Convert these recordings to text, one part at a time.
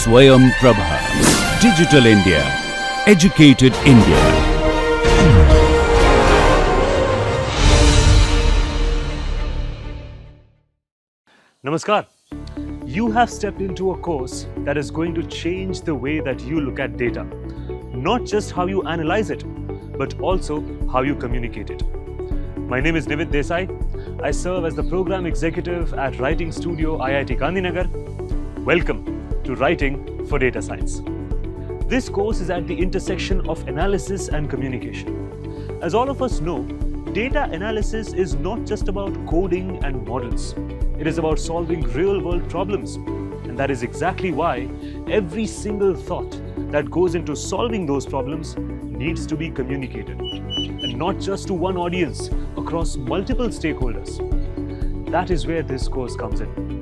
Swayam Prabha. Digital India. Educated India. Namaskar. You have stepped into a course that is going to change the way that you look at data. Not just how you analyze it, but also how you communicate it. My name is Nivid Desai. I serve as the Program Executive at Writing Studio IIT Gandhinagar. Welcome to Writing for Data Science. This course is at the intersection of analysis and communication. As all of us know, data analysis is not just about coding and models. It is about solving real-world problems. And that is exactly why every single thought that goes into solving those problems needs to be communicated. And not just to one audience, across multiple stakeholders. That is where this course comes in.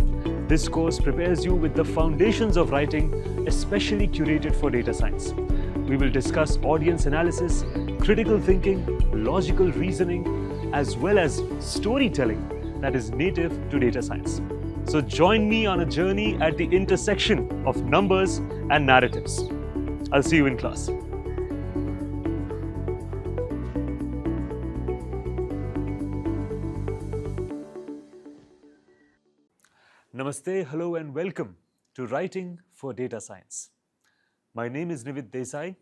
This course prepares you with the foundations of writing, especially curated for data science. We will discuss audience analysis, critical thinking, logical reasoning, as well as storytelling that is native to data science. So join me on a journey at the intersection of numbers and narratives. I'll see you in class. Namaste, hello and welcome to Writing for Data Science. My name is Nivid Desai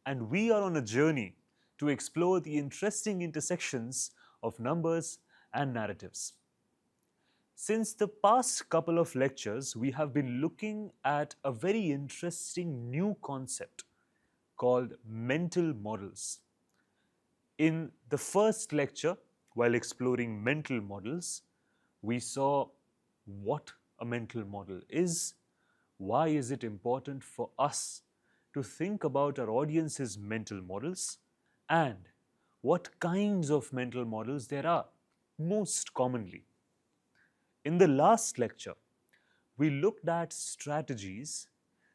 and we are on a journey to explore the interesting intersections of numbers and narratives. Since the past couple of lectures, we have been looking at a very interesting new concept called mental models. In the first lecture, while exploring mental models, we saw what a mental model is, why is it important for us to think about our audience's mental models, and what kinds of mental models there are most commonly. In the last lecture, we looked at strategies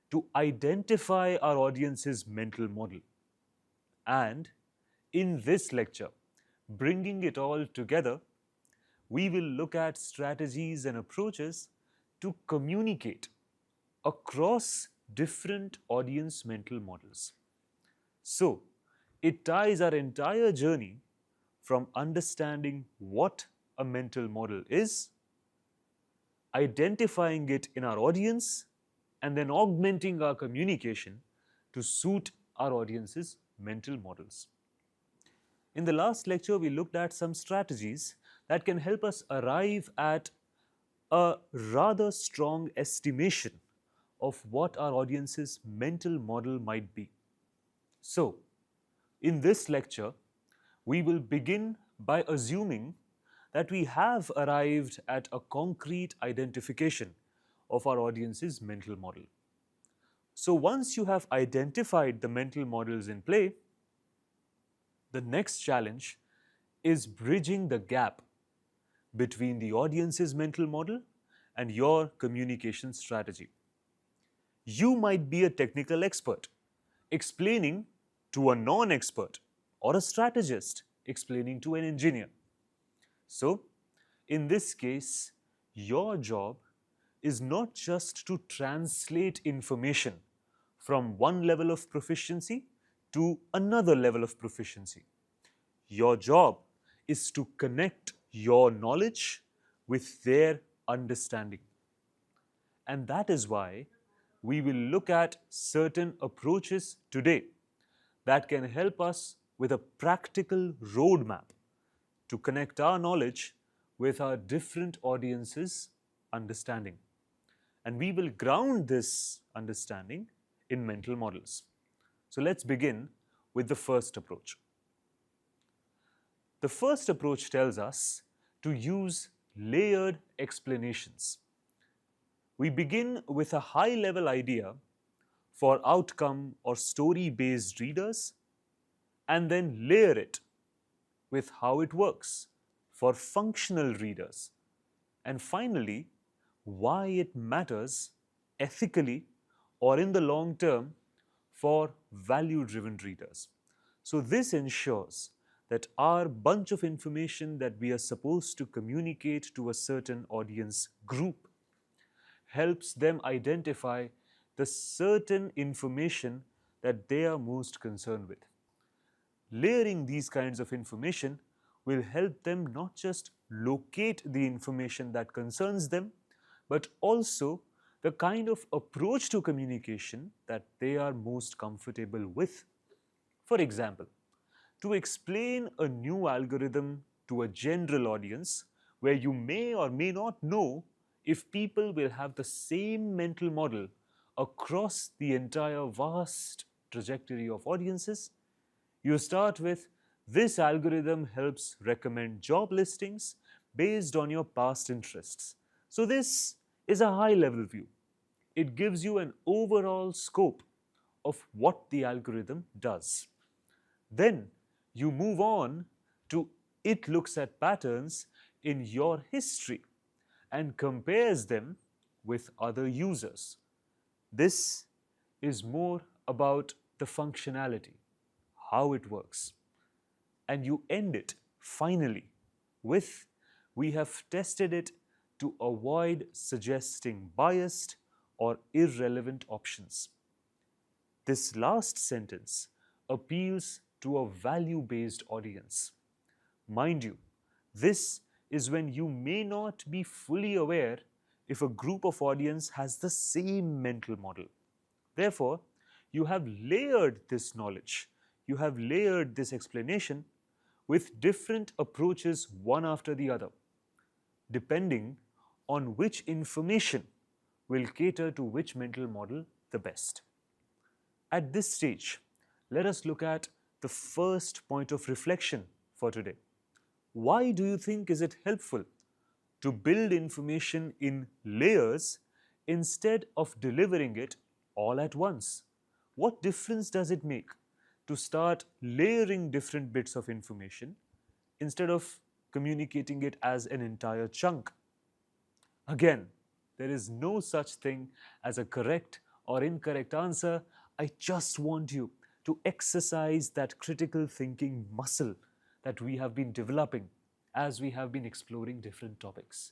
to identify our audience's mental model. And in this lecture, bringing it all together, we will look at strategies and approaches to communicate across different audience mental models. So, it ties our entire journey from understanding what a mental model is, identifying it in our audience, and then augmenting our communication to suit our audience's mental models. In the last lecture, we looked at some strategies that can help us arrive at a rather strong estimation of what our audience's mental model might be. So, in this lecture, we will begin by assuming that we have arrived at a concrete identification of our audience's mental model. So, once you have identified the mental models in play, the next challenge is bridging the gap between the audience's mental model and your communication strategy. You might be a technical expert explaining to a non-expert or a strategist explaining to an engineer. So, in this case, your job is not just to translate information from one level of proficiency to another level of proficiency. Your job is to connect your knowledge with their understanding. And that is why we will look at certain approaches today that can help us with a practical roadmap to connect our knowledge with our different audiences' understanding. And we will ground this understanding in mental models. So let's begin with the first approach. The first approach tells us to use layered explanations. We begin with a high-level idea for outcome or story-based readers and then layer it with how it works for functional readers, and finally, why it matters ethically or in the long term for value-driven readers. So this ensures that our bunch of information that we are supposed to communicate to a certain audience group helps them identify the certain information that they are most concerned with. Layering these kinds of information will help them not just locate the information that concerns them, but also the kind of approach to communication that they are most comfortable with. For example, to explain a new algorithm to a general audience where you may or may not know if people will have the same mental model across the entire vast trajectory of audiences, you start with this algorithm helps recommend job listings based on your past interests. So, this is a high level view. It gives you an overall scope of what the algorithm does. Then you move on to it looks at patterns in your history and compares them with other users. This is more about the functionality, how it works. And you end it finally with we have tested it to avoid suggesting biased or irrelevant options. This last sentence appeals to a value based audience. Mind you, this is when you may not be fully aware if a group of audience has the same mental model. Therefore, you have layered this knowledge, you have layered this explanation with different approaches one after the other, depending on which information will cater to which mental model the best. At this stage, let us look at the first point of reflection for today. Why do you think is it helpful to build information in layers instead of delivering it all at once? What difference does it make to start layering different bits of information instead of communicating it as an entire chunk? Again, there is no such thing as a correct or incorrect answer. I just want you to exercise that critical thinking muscle that we have been developing as we have been exploring different topics.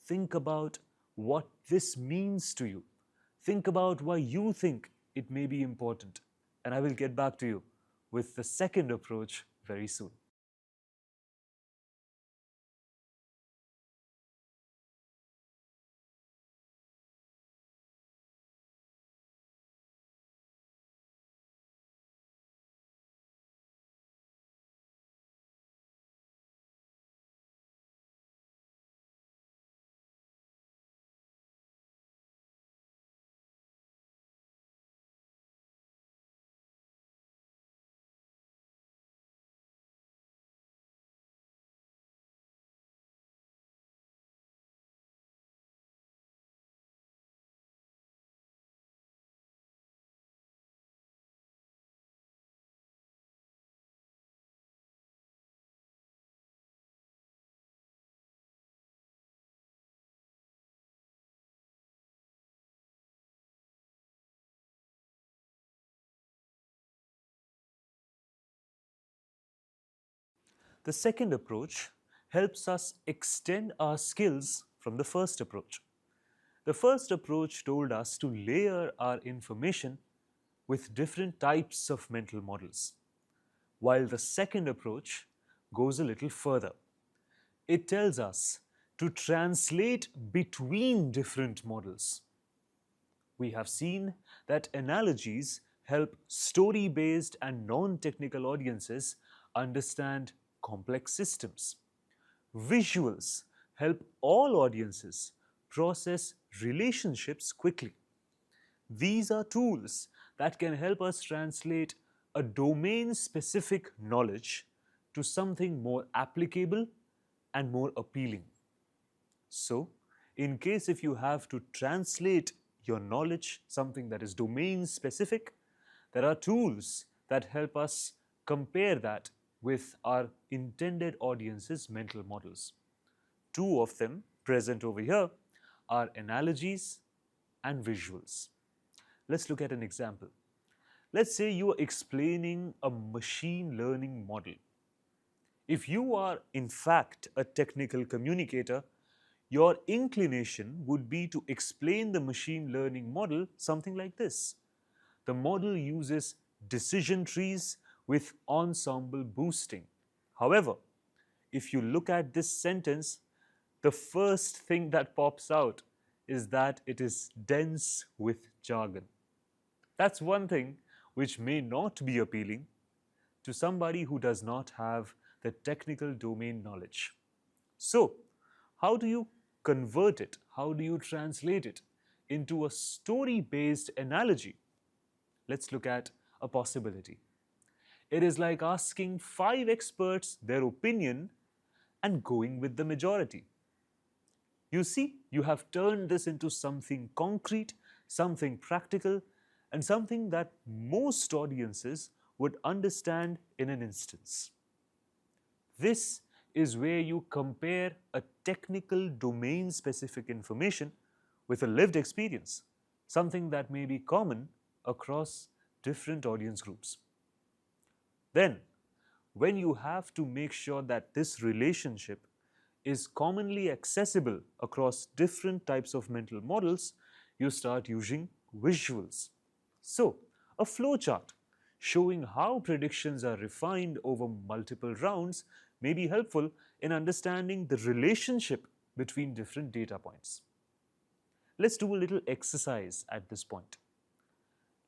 Think about what this means to you. Think about why you think it may be important. And I will get back to you with the second approach very soon. The second approach helps us extend our skills from the first approach. The first approach told us to layer our information with different types of mental models, while the second approach goes a little further. It tells us to translate between different models. We have seen that analogies help story based and non technical audiences understand complex systems. Visuals help all audiences process relationships quickly. These are tools that can help us translate a domain specific knowledge to something more applicable and more appealing. So, in case if you have to translate your knowledge, something that is domain specific, there are tools that help us compare that with our intended audience's mental models. Two of them present over here are analogies and visuals. Let's look at an example. Let's say you are explaining a machine learning model. If you are in fact a technical communicator, your inclination would be to explain the machine learning model something like this. The model uses decision trees with ensemble boosting. However, if you look at this sentence, the first thing that pops out is that it is dense with jargon. That's one thing which may not be appealing to somebody who does not have the technical domain knowledge. So, how do you convert it? How do you translate it into a story based analogy? Let's look at a possibility. It is like asking 5 experts their opinion and going with the majority. You see, you have turned this into something concrete, something practical, and something that most audiences would understand in an instance. This is where you compare a technical domain specific information with a lived experience, something that may be common across different audience groups. Then, when you have to make sure that this relationship is commonly accessible across different types of mental models, you start using visuals. So, a flowchart showing how predictions are refined over multiple rounds may be helpful in understanding the relationship between different data points. Let's do a little exercise at this point.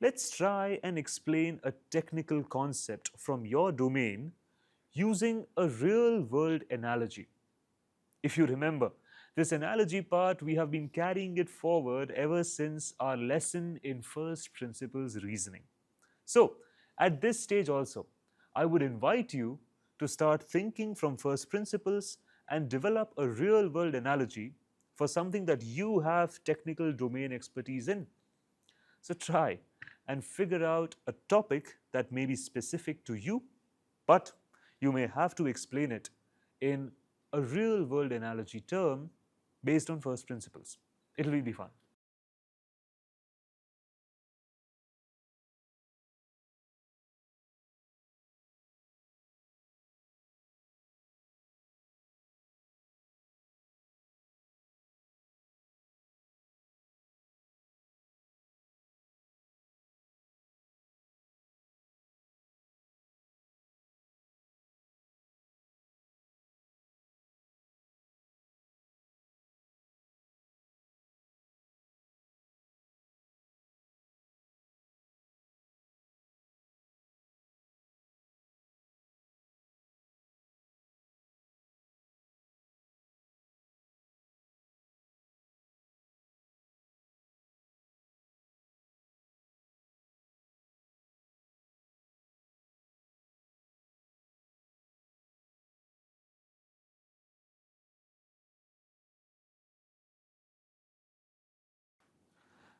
Let's try and explain a technical concept from your domain using a real-world analogy. If you remember, this analogy part, we have been carrying it forward ever since our lesson in first principles reasoning. So, at this stage also, I would invite you to start thinking from first principles and develop a real-world analogy for something that you have technical domain expertise in. So try and figure out a topic that may be specific to you, but you may have to explain it in a real-world analogy term based on first principles. It'll be fun.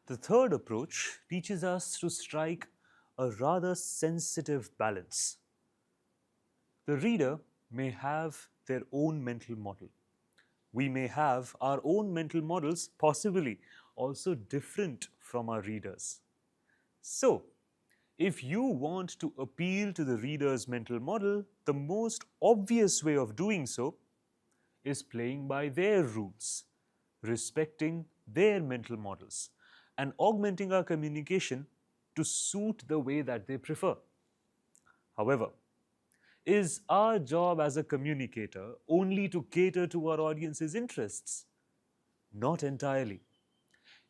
The third approach teaches us to strike a rather sensitive balance. The reader may have their own mental model. We may have our own mental models, possibly also different from our readers. So, if you want to appeal to the reader's mental model, the most obvious way of doing so is playing by their rules, respecting their mental models, and augmenting our communication to suit the way that they prefer. However, is our job as a communicator only to cater to our audience's interests? Not entirely.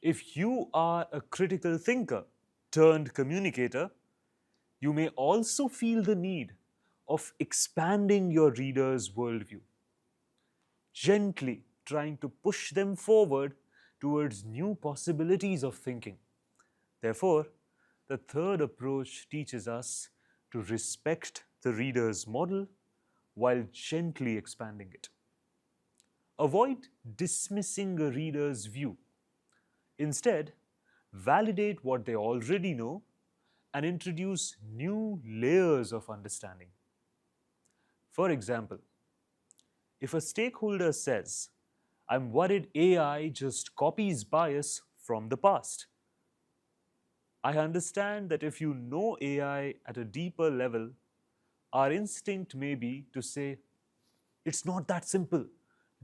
If you are a critical thinker turned communicator, you may also feel the need of expanding your reader's worldview, gently trying to push them forward towards new possibilities of thinking. Therefore, the third approach teaches us to respect the reader's model while gently expanding it. Avoid dismissing a reader's view. Instead, validate what they already know and introduce new layers of understanding. For example, if a stakeholder says, "I'm worried AI just copies bias from the past," I understand that if you know AI at a deeper level, our instinct may be to say, "It's not that simple.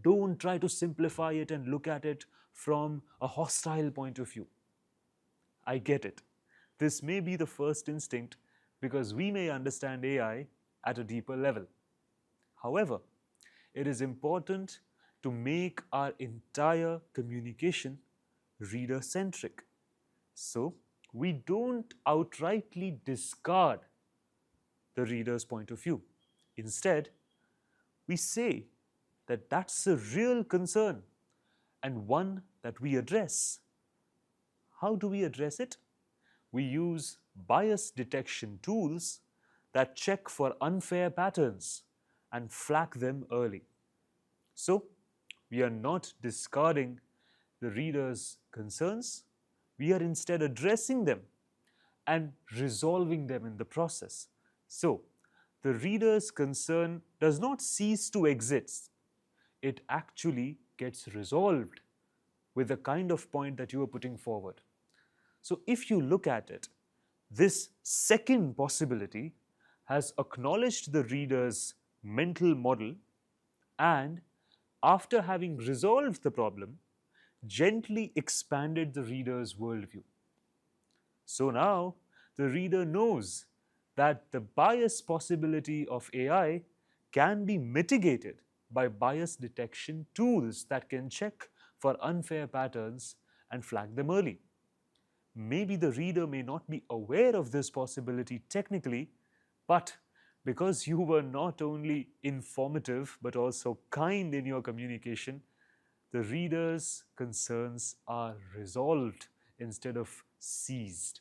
Don't try to simplify it and look at it from a hostile point of view. I get it. This may be the first instinct because we may understand AI at a deeper level. However, it is important to make our entire communication reader-centric. So, we don't outrightly discard the reader's point of view. Instead, we say that that's a real concern and one that we address. How do we address it? We use bias detection tools that check for unfair patterns and flag them early. So, we are not discarding the reader's concerns, we are instead addressing them and resolving them in the process. So, the reader's concern does not cease to exist, it actually gets resolved with the kind of point that you are putting forward. So, if you look at it, this second possibility has acknowledged the reader's mental model and, after having resolved the problem, gently expanded the reader's worldview. So now the reader knows that the bias possibility of AI can be mitigated by bias detection tools that can check for unfair patterns and flag them early. Maybe the reader may not be aware of this possibility technically, but because you were not only informative but also kind in your communication, the reader's concerns are resolved instead of seized.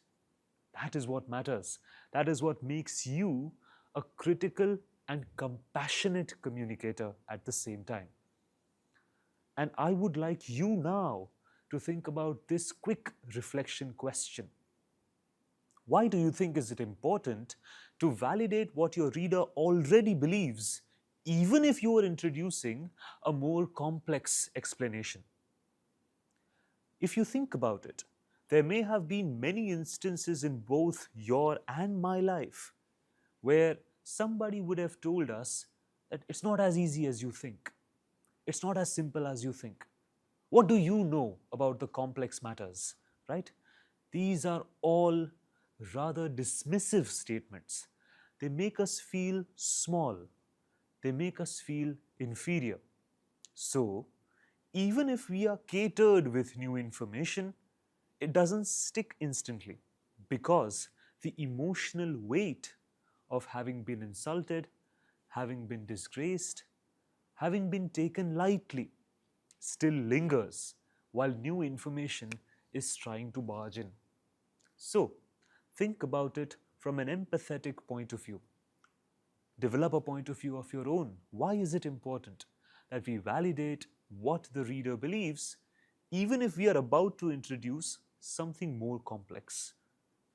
That is what matters. That is what makes you a critical and compassionate communicator at the same time. And I would like you now to think about this quick reflection question. Why do you think is it important to validate what your reader already believes, even if you are introducing a more complex explanation? If you think about it, there may have been many instances in both your and my life where somebody would have told us that it's not as easy as you think. It's not as simple as you think. What do you know about the complex matters, right? These are all rather dismissive statements. They make us feel small. They make us feel inferior. So, even if we are catered with new information, it doesn't stick instantly because the emotional weight of having been insulted, having been disgraced, having been taken lightly still lingers while new information is trying to barge in. So, think about it from an empathetic point of view. Develop a point of view of your own. Why is it important that we validate what the reader believes, even if we are about to introduce something more complex?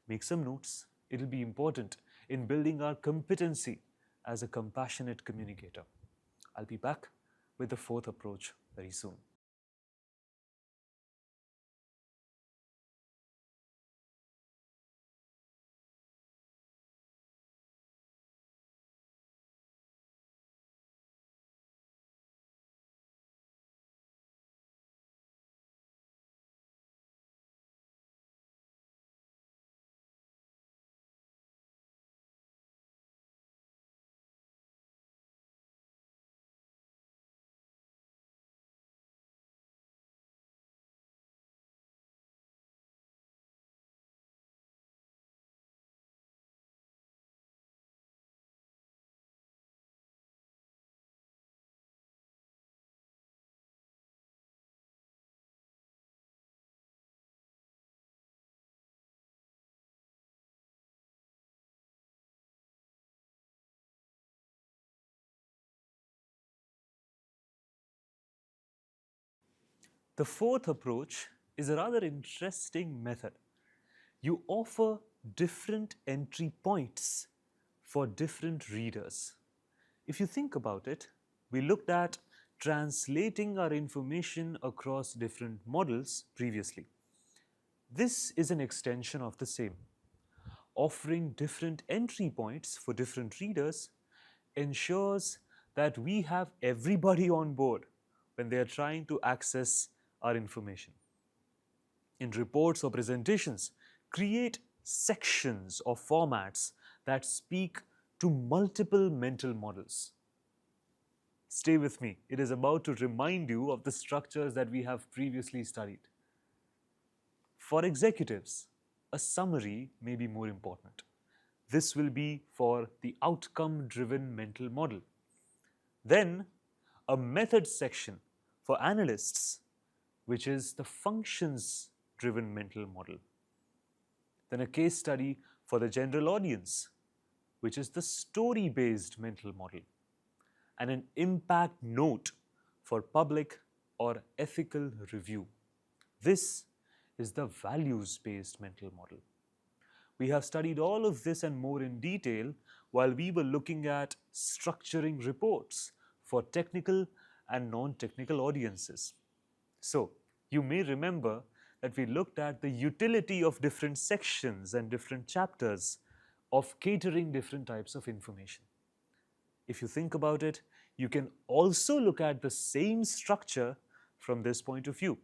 Make some notes. It will be important in building our competency as a compassionate communicator. I'll be back with the fourth approach very soon. The fourth approach is a rather interesting method. You offer different entry points for different readers. If you think about it, we looked at translating our information across different models previously. This is an extension of the same. Offering different entry points for different readers ensures that we have everybody on board when they are trying to access our information. In reports or presentations, create sections or formats that speak to multiple mental models. Stay with me. It is about to remind you of the structures that we have previously studied. For executives, a summary may be more important. This will be for the outcome-driven mental model. Then, a method section for analysts, which is the functions-driven mental model. Then a case study for the general audience, which is the story-based mental model. And an impact note for public or ethical review. This is the values-based mental model. We have studied all of this and more in detail while we were looking at structuring reports for technical and non-technical audiences. So, you may remember that we looked at the utility of different sections and different chapters of catering different types of information. If you think about it, you can also look at the same structure from this point of view.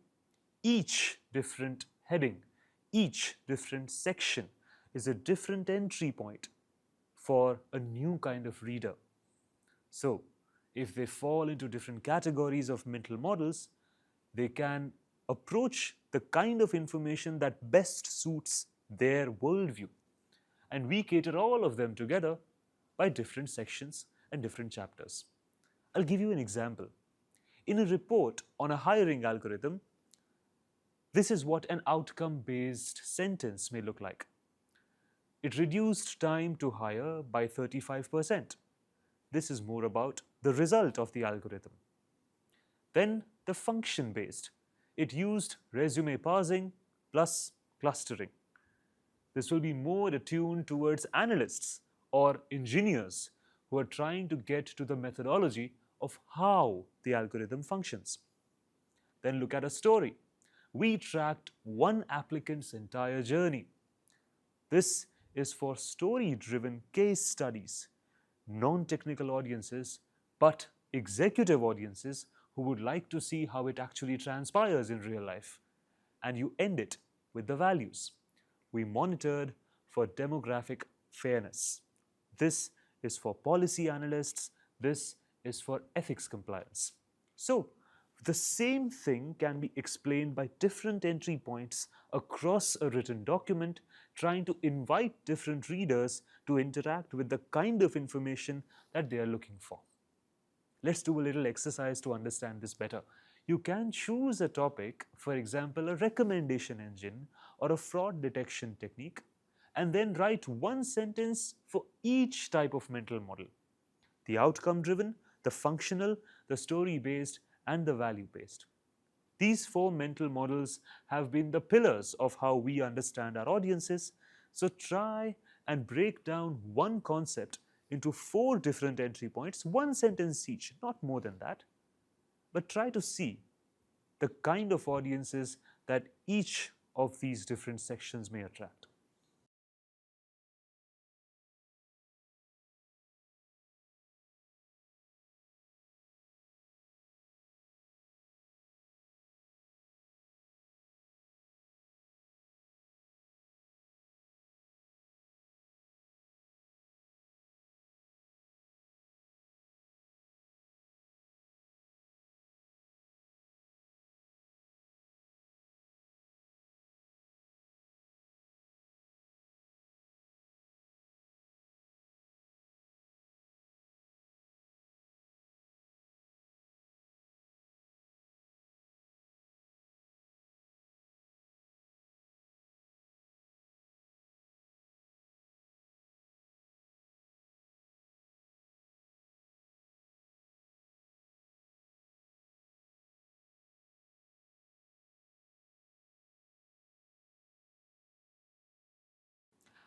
Each different heading, each different section is a different entry point for a new kind of reader. So, if they fall into different categories of mental models, they can approach the kind of information that best suits their worldview. And we cater all of them together by different sections and different chapters. I'll give you an example. In a report on a hiring algorithm, this is what an outcome-based sentence may look like. It reduced time to hire by 35%. This is more about the result of the algorithm. Then the function-based. It used resume parsing plus clustering. This will be more attuned towards analysts or engineers who are trying to get to the methodology of how the algorithm functions. Then look at a story. We tracked one applicant's entire journey. This is for story-driven case studies, non-technical audiences, but executive audiences who would like to see how it actually transpires in real life. And you end it with the values. We monitored for demographic fairness. This is for policy analysts. This is for ethics compliance. So, the same thing can be explained by different entry points across a written document, trying to invite different readers to interact with the kind of information that they are looking for. Let's do a little exercise to understand this better. You can choose a topic, for example, a recommendation engine or a fraud detection technique, and then write one sentence for each type of mental model: the outcome-driven, the functional, the story-based, and the value-based. These four mental models have been the pillars of how we understand our audiences, so try and break down one concept into 4 different entry points, one sentence each, not more than that, but try to see the kind of audiences that each of these different sections may attract.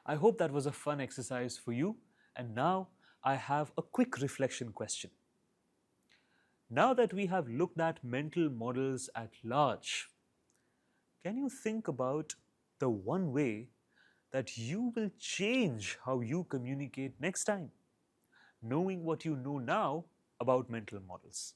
I hope that was a fun exercise for you, and now I have a quick reflection question. Now that we have looked at mental models at large, can you think about the one way that you will change how you communicate next time, knowing what you know now about mental models?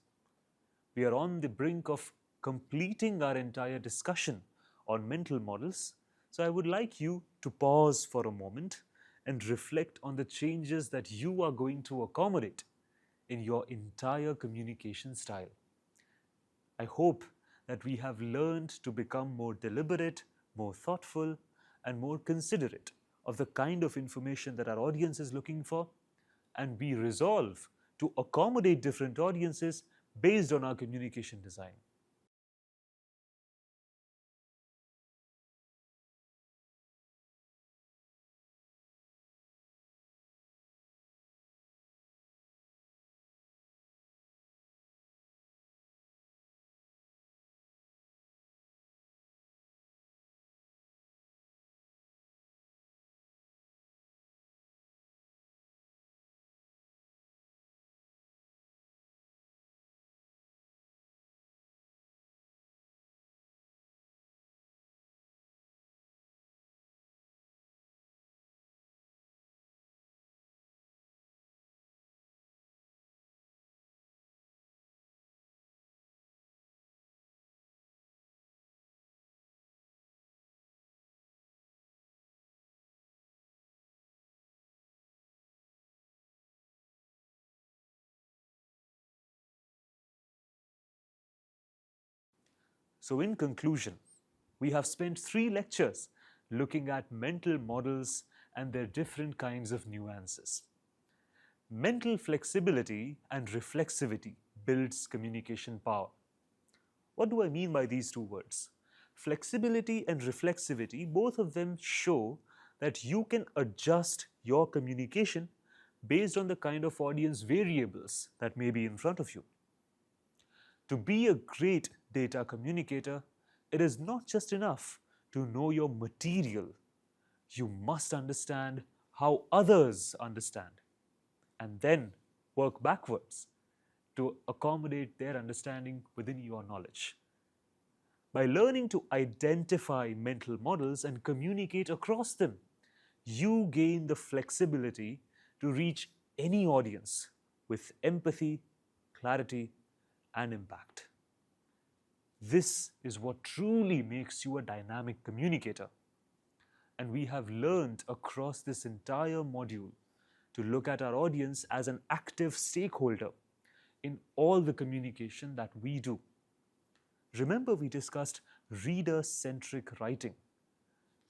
We are on the brink of completing our entire discussion on mental models, so I would like you to pause for a moment and reflect on the changes that you are going to accommodate in your entire communication style. I hope that we have learned to become more deliberate, more thoughtful, and more considerate of the kind of information that our audience is looking for, and we resolve to accommodate different audiences based on our communication design. So, in conclusion, we have spent 3 lectures looking at mental models and their different kinds of nuances. Mental flexibility and reflexivity builds communication power. What do I mean by these 2 words? Flexibility and reflexivity, both of them show that you can adjust your communication based on the kind of audience variables that may be in front of you. To be a great data communicator, it is not just enough to know your material. You must understand how others understand and then work backwards to accommodate their understanding within your knowledge. By learning to identify mental models and communicate across them, you gain the flexibility to reach any audience with empathy, clarity, and impact. This is what truly makes you a dynamic communicator. And we have learned across this entire module to look at our audience as an active stakeholder in all the communication that we do. Remember, we discussed reader-centric writing.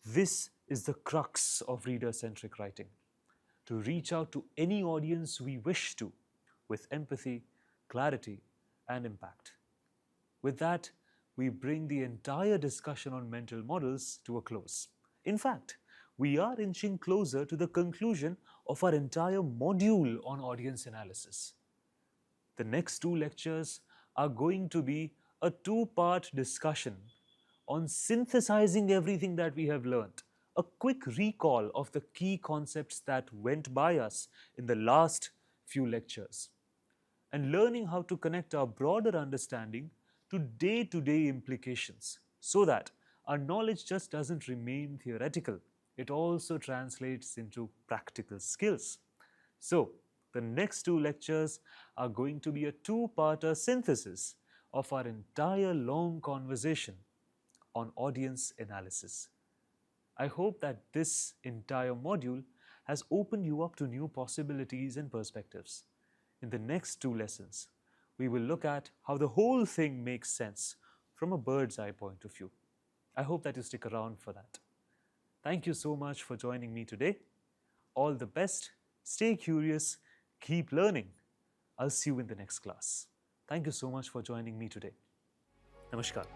This is the crux of reader-centric writing, to reach out to any audience we wish to with empathy, clarity, and impact. With that, we bring the entire discussion on mental models to a close. In fact, we are inching closer to the conclusion of our entire module on audience analysis. The next 2 lectures are going to be a 2-part discussion on synthesizing everything that we have learned, a quick recall of the key concepts that went by us in the last few lectures, and learning how to connect our broader understanding to day-to-day implications so that our knowledge just doesn't remain theoretical. It also translates into practical skills. So, the next 2 lectures are going to be a 2-parter synthesis of our entire long conversation on audience analysis. I hope that this entire module has opened you up to new possibilities and perspectives. In the next 2 lessons, we will look at how the whole thing makes sense from a bird's eye point of view. I hope that you stick around for that. Thank you so much for joining me today. All the best, stay curious, keep learning. I'll see you in the next class. Thank you so much for joining me today. Namaskar.